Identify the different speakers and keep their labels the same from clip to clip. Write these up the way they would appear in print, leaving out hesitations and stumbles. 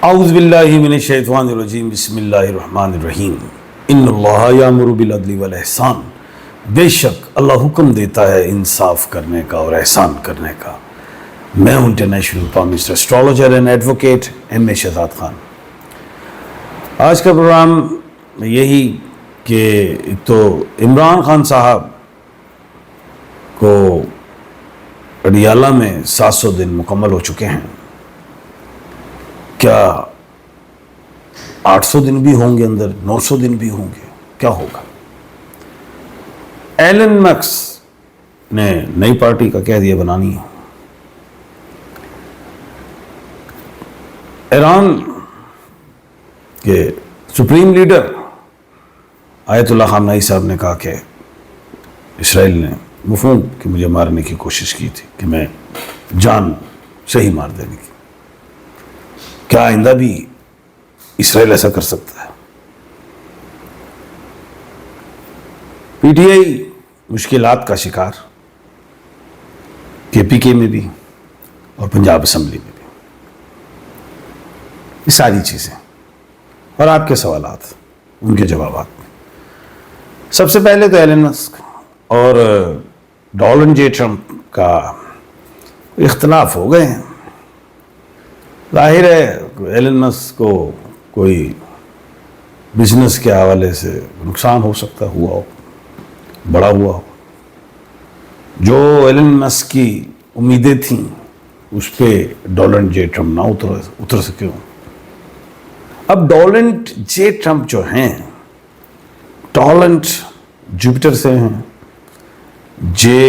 Speaker 1: اعوذ باللہ من الشیطان الرجیم بسم اللہ الرحمن الرحیم ان اللہ یامر بالعدل والاحسان، بے شک اللہ حکم دیتا ہے انصاف کرنے کا اور احسان کرنے کا۔ میں ہوں international palmist astrologer and advocate M A Shahzad Khan. آج کا پروگرام یہی کہ ایک تو عمران خان صاحب کو اڈیالہ میں 700 دن مکمل ہو چکے ہیں، کیا 800 دن بھی ہوں گے، اندر 900 دن بھی ہوں گے، کیا ہوگا؟ ایلن مسک نے نئی پارٹی کا کہہ دیا بنانی ہے۔ ایران کے سپریم لیڈر آیت اللہ خامنئی صاحب نے کہا کہ اسرائیل نے مفہوم کہ مجھے مارنے کی کوشش کی تھی، کہ میں جان سے ہی مار دینے کی۔ کیا آئندہ بھی اسرائیل ایسا کر سکتا ہے؟ پی ٹی آئی مشکلات کا شکار، کے پی کے میں بھی اور پنجاب اسمبلی میں بھی۔ یہ ساری چیزیں اور آپ کے سوالات، ان کے جوابات۔ سب سے پہلے تو ایلن مسک اور ڈونلڈ جے ٹرمپ کا اختلاف ہو گئے ہیں۔ ظاہر ہے ایلن مسک کو کوئی بزنس کے حوالے سے نقصان ہو سکتا، ہوا ہو، بڑا ہوا ہو۔ جو ایلن مسک کی امیدیں تھیں اس پہ ڈونلڈ جے ٹرمپ نہ اتر سکے ہوں۔ اب ڈونلڈ جے ٹرمپ جو ہیں، ڈونلڈ جوپیٹر سے ہیں، جے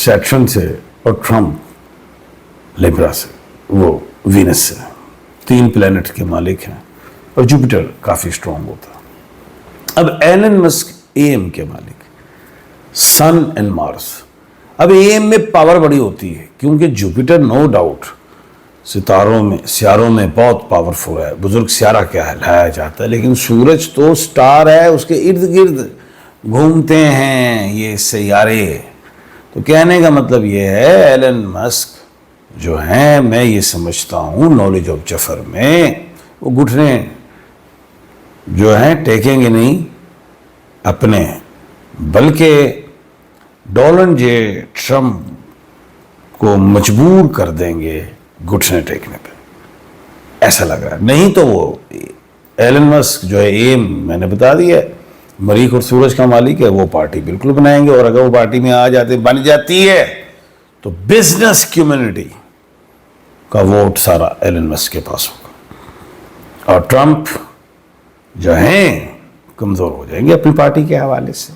Speaker 1: سیٹرن سے اور ٹرمپ لیبرا سے، وہ وینس سے، 3 پلینٹ کے مالک ہیں، اور جوپیٹر کافی سٹرونگ ہوتا ہے۔ اب ایلن مسک اے ایم کے مالک، سن اینڈ مارس۔ اب اے ایم میں پاور بڑی ہوتی ہے، کیونکہ جوپیٹر نو ڈاؤٹ سیاروں میں بہت پاورفل ہے، بزرگ سیارہ کہلایا جاتا ہے، لیکن سورج تو سٹار ہے، اس کے ارد گرد گھومتے ہیں یہ سیارے۔ تو کہنے کا مطلب یہ ہے ایلن مسک جو ہیں، میں یہ سمجھتا ہوں نالج آف جفر میں، وہ گھٹنے جو ہیں ٹیکیں گے نہیں اپنے، بلکہ ڈونلڈ جے ٹرمپ کو مجبور کر دیں گے گھٹنے ٹیکنے پہ، ایسا لگ رہا ہے۔ نہیں تو وہ ایلن مسک جو ہے ایم، میں نے بتا دیا ہے، مریخ اور سورج کا مالک ہے، وہ پارٹی بالکل بنائیں گے، اور اگر وہ پارٹی میں بن جاتی ہے تو بزنس کمیونٹی کا ووٹ سارا ایلن مسک کے پاس ہوگا، اور ٹرمپ جو ہیں کمزور ہو جائیں گے اپنی پارٹی کے حوالے سے،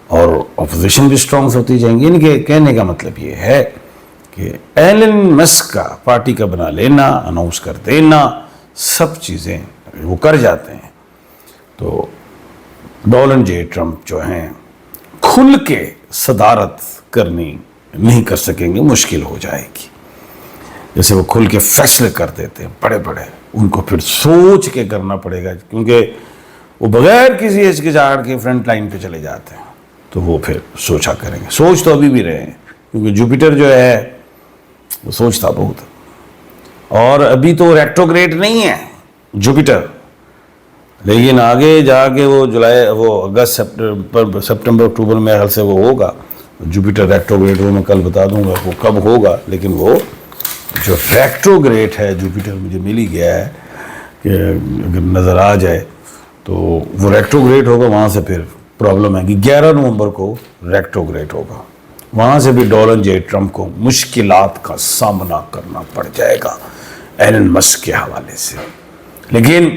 Speaker 1: اور اپوزیشن بھی سٹرونگ ہوتی جائیں گی۔ ان کے کہنے کا مطلب یہ ہے کہ ایلن مسک کا پارٹی کا بنا لینا، اناؤنس کر دینا، سب چیزیں وہ کر جاتے ہیں، تو ڈونلڈ جے ٹرمپ جو ہیں کھل کے صدارت کرنی نہیں کر سکیں گے، مشکل ہو جائے گی۔ جیسے وہ کھل کے فیصلے کر دیتے ہیں بڑے بڑے، ان کو پھر سوچ کے کرنا پڑے گا، کیونکہ وہ بغیر کسی ہچکچاہٹ کے فرنٹ لائن پہ چلے جاتے ہیں، تو وہ پھر سوچا کریں گے۔ سوچ تو ابھی بھی رہے ہیں، کیونکہ جوپیٹر جو ہے وہ سوچتا بہت ہے، اور ابھی تو ریٹروگریڈ نہیں ہے جوپیٹر، لیکن آگے جا کے وہ اگست سپٹمبر اکتوبر میں حل سے وہ ہوگا جوپیٹر ریٹروگریڈ، وہ میں کل بتا دوں گا وہ کب ہوگا۔ لیکن وہ جو ریٹروگریڈ ہے جوپیٹر مجھے مل ہی گیا ہے کہ اگر نظر آ جائے تو وہ ریٹروگریڈ ہوگا، وہاں سے پھر پرابلم ہے کہ 11 نومبر کو ریٹروگریڈ ہوگا، وہاں سے بھی ڈونلڈ جے ٹرمپ کو مشکلات کا سامنا کرنا پڑ جائے گا ایلن مسک کے حوالے سے۔ لیکن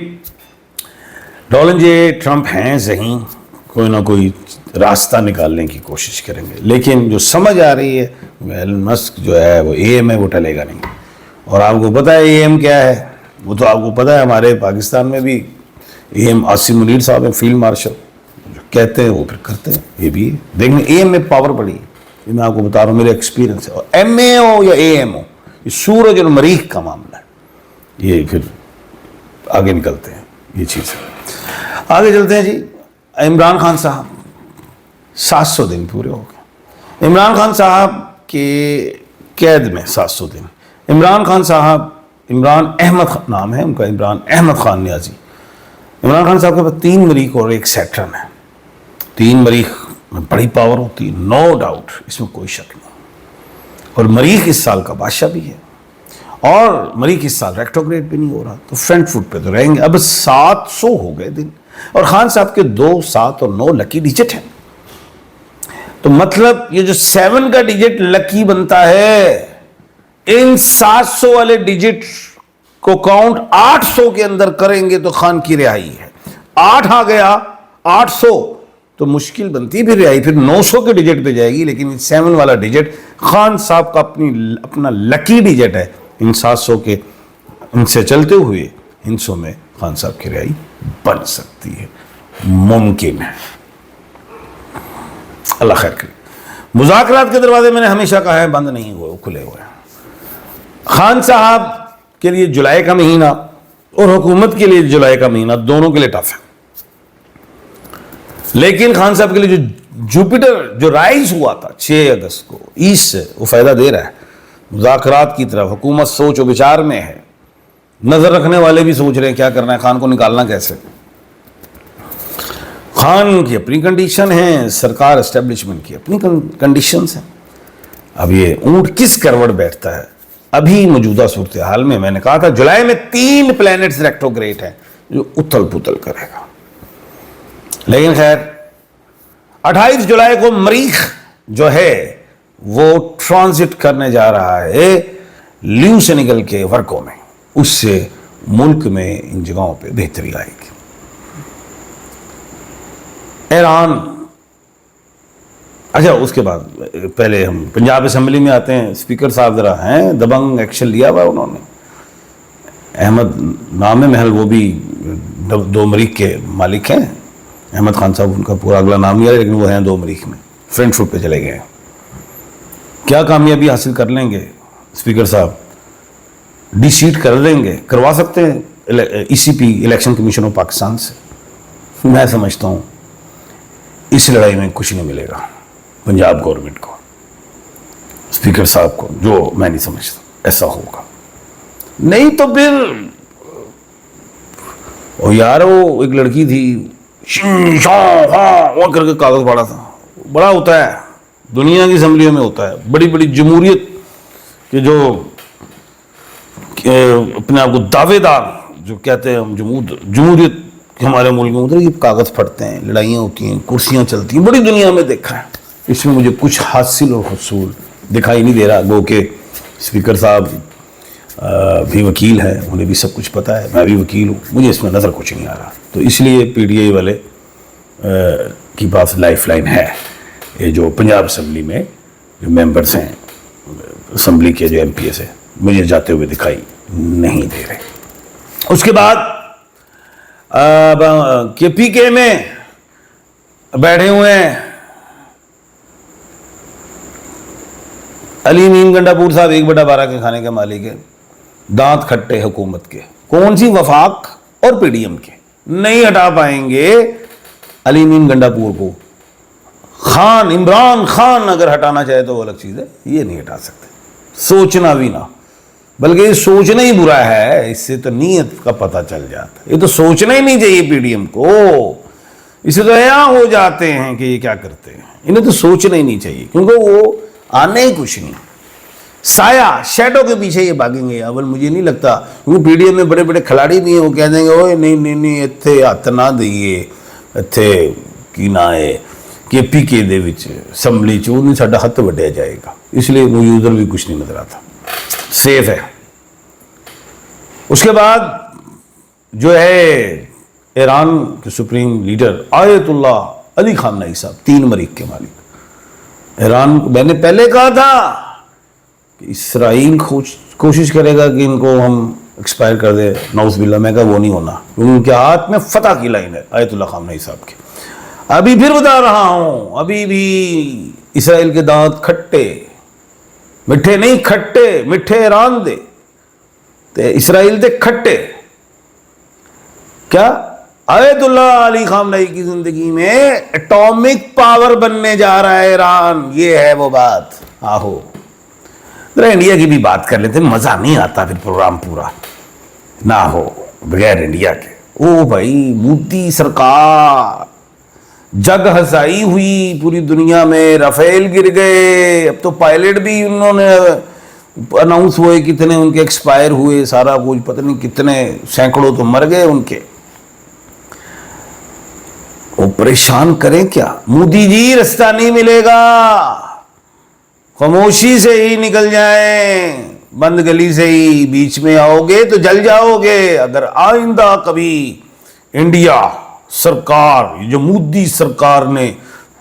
Speaker 1: ڈونلڈ جے ٹرمپ ہیں صحیح، کوئی نہ کوئی راستہ نکالنے کی کوشش کریں گے، لیکن جو سمجھ آ رہی ہے ایلن مسک جو ہے وہ اے ایم ہے، وہ ٹلے گا نہیں۔ اور آپ کو پتہ ہے اے ایم کیا ہے، وہ تو آپ کو پتہ ہے، ہمارے پاکستان میں بھی اے ایم عاصم منیر صاحب ہیں، فیلڈ مارشل، جو کہتے ہیں وہ پھر کرتے ہیں۔ یہ بھی دیکھیں اے ایم میں پاور بڑی ہے، یہ میں آپ کو بتا رہا ہوں، میرے ایکسپیرینس ہے۔ اور ایم اے ہو یا اے ایم ہو، یہ سورج اور مریخ کا معاملہ ہے، یہ پھر آگے نکلتے ہیں یہ چیز۔ آگے چلتے ہیں جی، عمران خان صاحب 700 دن پورے ہو گئے۔ عمران خان صاحب کے قید میں 700 دن۔ عمران خان صاحب عمران احمد نام ہے ان کا، عمران احمد خان نیازی. عمران خان صاحب کے پاس 3 مریخ اور 1 سیٹرن ہے. 3 مریخ میں بڑی پاور ہوتی ہے، نو ڈاؤٹ، اس میں کوئی شک نہیں. اور مریخ اس سال کا بادشاہ بھی ہے، اور مریخ اس سال ریکٹوگریڈ بھی نہیں ہو رہا، تو فرنٹ فٹ پہ تو رہیں گے. اب 700 ہو گئے دن، اور خان صاحب کے 2، 7 اور 9 لکی ڈیجٹ ہیں. تو مطلب یہ جو 7 کا ڈیجٹ لکی بنتا ہے، ان 700 والے ڈیجٹ کو کاؤنٹ 800 کے اندر کریں گے تو خان کی رہائی ہے. 8 آ گیا 800 تو مشکل بنتی ہے پھر رہائی، پھر 900 کے ڈیجٹ پہ جائے گی. لیکن 7 والا ڈیجٹ خان صاحب کا اپنا لکی ڈیجٹ ہے. ان 700 کے ان سے چلتے ہوئے ہندسوں میں خان صاحب کی رہائی بن سکتی ہے، ممکن ہے. اللہ خیر کرے. مذاکرات کے دروازے میں نے ہمیشہ کہا ہے بند نہیں ہوئے، کھلے ہوئے ہیں. خان صاحب کے لیے جولائی کا مہینہ اور حکومت کے لیے جولائی کا مہینہ دونوں کے لیے ٹف ہے. لیکن خان صاحب کے لیے جو جوپیٹر جو رائز ہوا تھا 6 اگست کو ایسٹ سے، وہ فائدہ دے رہا ہے مذاکرات کی طرف. حکومت سوچ و بچار میں ہے، نظر رکھنے والے بھی سوچ رہے ہیں کیا کرنا ہے، خان کو نکالنا کیسے. خان کی اپنی کنڈیشن ہے، سرکار اسٹیبلشمنٹ کی اپنی کنڈیشنز ہیں. اب یہ اونٹ کس کروڑ بیٹھتا ہے ابھی موجودہ صورتحال میں. میں نے کہا تھا جولائی میں 3 پلینٹس ریکٹوگریڈ ہیں جو اتل پتل کرے گا. لیکن خیر 28 جولائی کو مریخ جو ہے وہ ٹرانزٹ کرنے جا رہا ہے لیو سے نکل کے ورکو میں. اس سے ملک میں ان جگہوں پہ بہتری آئے گی. ایران، اچھا اس کے بعد پہلے ہم پنجاب اسمبلی میں آتے ہیں. اسپیکر صاحب ذرا ہیں دبنگ، ایکشن لیا ہوا انہوں نے. احمد نام ہے محل، وہ بھی 2 مریخ کے مالک ہیں. احمد خان صاحب ان کا پورا اگلا نام نہیں ہے، لیکن وہ ہیں 2 مریخ میں، فرنٹ فٹ پہ چلے گئے. کیا کامیابی حاصل کر لیں گے اسپیکر صاحب؟ ڈی سیٹ کر دیں گے، کروا سکتے ہیں ای سی پی الیکشن کمیشن آف پاکستان سے. میں سمجھتا ہوں اس لڑائی میں کچھ نہیں ملے گا پنجاب گورنمنٹ کو، اسپیکر صاحب کو، جو میں نہیں سمجھتا ایسا ہوگا. نہیں تو پھر یار وہ ایک لڑکی تھی وہ کر کے کاغذ پاڑا تھا. بڑا ہوتا ہے دنیا کی اسمبلیوں میں، ہوتا ہے بڑی بڑی جمہوریت کے جو اپنے آپ کو دعوے دار جو کہتے ہیں ہم جمہوریت ہمارے ملک میں، ادھر یہ کاغذ پھٹتے ہیں، لڑائیاں ہوتی ہیں، کرسیاں چلتی ہیں، بڑی دنیا میں دیکھا ہے. اس میں مجھے کچھ حاصل اور حصول دکھائی نہیں دے رہا. گو کہ اسپیکر صاحب بھی وکیل ہے، انہیں بھی سب کچھ پتہ ہے، میں بھی وکیل ہوں، مجھے اس میں نظر کچھ نہیں آ رہا. تو اس لیے پی ڈی آئی والے کی پاس لائف لائن ہے. یہ جو پنجاب اسمبلی میں جو ممبرس ہیں اسمبلی کے، جو ایم پی ایس ہیں، مجھے جاتے ہوئے دکھائی نہیں دے رہے. اس کے بعد کے پی کے میں بیٹھے ہوئے ہیں علی مین گنڈا پور صاحب، 1/12 کے کھانے کے مالک ہیں. دانت کھٹے حکومت کے، کون سی وفاق اور پی ڈی ایم کے، نہیں ہٹا پائیں گے علی مین گنڈا پور کو. خان عمران خان اگر ہٹانا چاہے تو وہ الگ چیز ہے، یہ نہیں ہٹا سکتے. سوچنا بھی نہ، بلکہ یہ سوچنا ہی برا ہے، اس سے تو نیت کا پتہ چل جاتا ہے. یہ تو سوچنا ہی نہیں چاہیے پی ڈی ایم کو، اسے تو حیاں ہو جاتے ہیں کہ یہ کیا کرتے ہیں. انہیں تو سوچنا ہی نہیں چاہیے، کیونکہ وہ آنے ہی کچھ نہیں، سایہ شیڈو کے پیچھے یہ بھاگیں گے. اول مجھے نہیں لگتا، کیونکہ پی ڈی ایم میں بڑے بڑے کھلاڑی بھی ہیں، وہ کہہ دیں گے اوے نہیں اتنے ہاتھ نہ دئیے، اتنے کی نہ ہے کے پی کے دے وچ اسمبلی چ نہیں ساڈا ہاتھ وڈیا جائے گا. اس لیے مجھے ادھر بھی کچھ نہیں نظر آتا، سیف ہے. اس کے بعد جو ہے ایران کے سپریم لیڈر آیت اللہ علی خامنئی صاحب، 3 مریخ کے مالک. ایران کو میں نے پہلے کہا تھا کہ اسرائیل کوشش کرے گا کہ ان کو ہم ایکسپائر کر دے، نعوذ باللہ. میں کہا وہ نہیں ہونا، کیونکہ ان کے ہاتھ میں فتح کی لائن ہے آیت اللہ خامنئی صاحب کی. ابھی پھر بتا رہا ہوں، ابھی بھی اسرائیل کے دانت کھٹے، میٹھے نہیں کھٹے، میٹھے ایران دے تے اسرائیل دے کھٹے. کیا آیت اللہ علی خامنئی کی زندگی میں ایٹامک پاور بننے جا رہا ہے ایران، یہ ہے وہ بات. آہو ذرا انڈیا کی بھی بات کر لیتے، مزہ نہیں آتا پھر پروگرام پورا نہ ہو بغیر انڈیا کے. او بھائی مودی سرکار، جگ ہسائی ہوئی پوری دنیا میں، رافیل گر گئے، اب تو پائلٹ بھی انہوں نے اناؤنس ہوئے، کتنے ان کے ایکسپائر ہوئے، سارا کچھ پتہ نہیں کتنے سینکڑوں تو مر گئے ان کے. وہ پریشان کریں کیا؟ مودی جی رستہ نہیں ملے گا، خاموشی سے ہی نکل جائیں، بند گلی سے ہی، بیچ میں آؤ گے تو جل جاؤ گے. اگر آئندہ کبھی انڈیا سرکار، جو مودی سرکار نے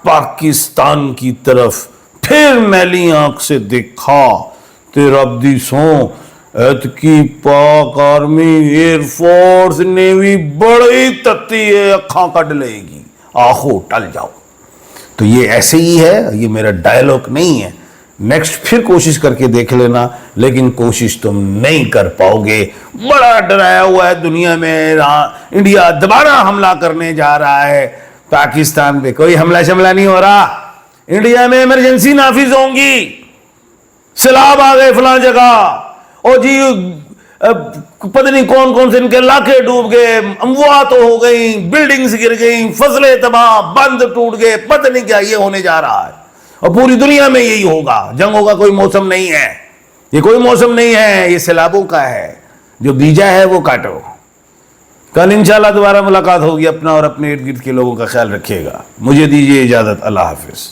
Speaker 1: پاکستان کی طرف پھر میلی آنکھ سے دیکھا، تیرا دی سوں ایت کی پاک آرمی، ایئر فورس، نیوی بڑی تتی ہے، اکھاں کٹ لے گی، آخو ٹل جاؤ. تو یہ ایسے ہی ہے، یہ میرا ڈائلاگ نہیں ہے. نیکسٹ پھر کوشش کر کے دیکھ لینا، لیکن کوشش تم نہیں کر پاؤ گے. بڑا ڈرایا ہوا ہے دنیا میں، انڈیا دوبارہ حملہ کرنے جا رہا ہے پاکستان پہ. کوئی حملہ شملہ نہیں ہو رہا، انڈیا میں ایمرجنسی نافذ ہوں گی، سیلاب آ گئے فلاں جگہ، اور جی پتہ نہیں کون کون سے ان کے علاقے ڈوب گئے، اموات ہو گئی، بلڈنگز گر گئی، فصلیں تباہ، بند ٹوٹ گئے، پتہ نہیں کیا یہ ہونے جا رہا ہے. اور پوری دنیا میں یہی ہوگا. جنگوں کا کوئی موسم نہیں ہے، یہ کوئی موسم نہیں ہے، یہ سیلابوں کا ہے. جو بیجا ہے وہ کاٹو. کل انشاءاللہ دوبارہ ملاقات ہوگی. اپنا اور اپنے ارد گرد کے لوگوں کا خیال رکھیے گا. مجھے دیجیے اجازت. اللہ حافظ.